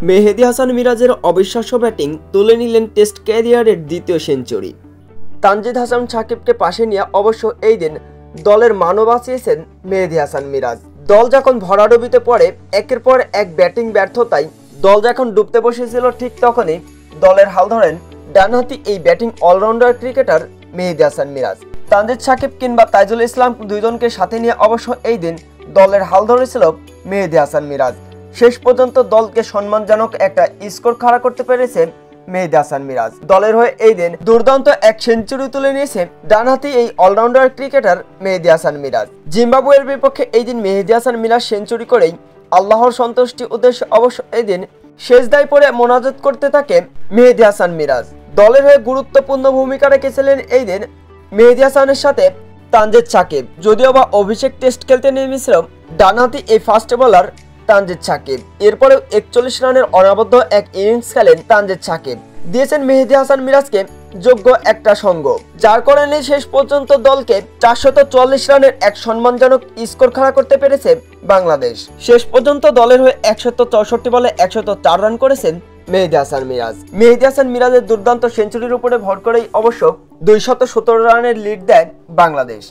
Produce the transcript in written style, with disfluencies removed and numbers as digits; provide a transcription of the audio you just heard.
মেহেদী হাসান মিরাজের অবিশ্বাস্য ব্যাটিং তুলে নিলেন টেস্ট ক্যারিয়ারের দ্বিতীয় সেঞ্চুরি। তানজিদ হাসান সাকিবকে পাশে নিয়ে অবশ্য এই দিন দলের মানও বাঁচিয়েছেন মেহেদী হাসান মিরাজ। দল যখন ভরাডুবিতে পড়ে একের পর এক ব্যাটিং ব্যর্থতায় দল যখন ডুবতে বসেছিল, ঠিক তখনই দলের হাল ধরেন ডানহাতি এই ব্যাটিং অলরাউন্ডার ক্রিকেটার মেহেদী হাসান মিরাজ। তানজিদ সাকিব কিংবা তাইজুল ইসলাম দুইজনকে সাথে নিয়ে অবশ্য এই দিন দলের হাল ধরেছিল মেহেদী হাসান মিরাজ। শেষ পর্যন্ত দলকে সম্মানজনক একটা স্কোর খাড়া করতে পেরেছে মেহেদী হাসান মিরাজ। দলের হয়ে এই দিন দুর্দান্ত এক সেঞ্চুরি তুলে নিয়েছে ডানহাতি এই অলরাউন্ডার ক্রিকেটার মেহেদী হাসান মিরাজ। জিম্বাবুয়ের বিপক্ষে এই দিন মেহেদী হাসান মিরাজ সেঞ্চুরি করেই আল্লাহর সন্তুষ্টি উদ্দেশ্যে অবশ্য এই দিন সেজদায় পড়ে মোনাজাত করতে থাকে মেহেদী হাসান মিরাজ। দলের হয়ে গুরুত্বপূর্ণ ভূমিকা রেখেছিলেন এই দিন মেহেদী হাসানের সাথে তানজিদ সাকিব। যদিও বা অভিষেক টেস্ট খেলতে নেমেছিল ডানহাতি এই ফাস্ট বোলার তানজিদ সাকিব, এরপরেও 41 রানের অনবদ্য এক ইনিংস খেলেন তানজিদ সাকিব। দিয়েছেন মেহেদী হাসান মিরাজকে যোগ্য একটা সঙ্গ, যার কারণে শেষ পর্যন্ত দলকে 444 রানের এক সম্মানজনক স্কোর খাড়া করতে পেরেছে বাংলাদেশ। শেষ পর্যন্ত দলের হয়ে 164 বলে 104 রান করেছেন মেহেদী হাসান মিরাজ। মেহেদী হাসান মিরাজের দুর্দান্ত সেঞ্চুরির উপরে ভর করেই অবশ্য 217 রানের লিড দেয় বাংলাদেশ।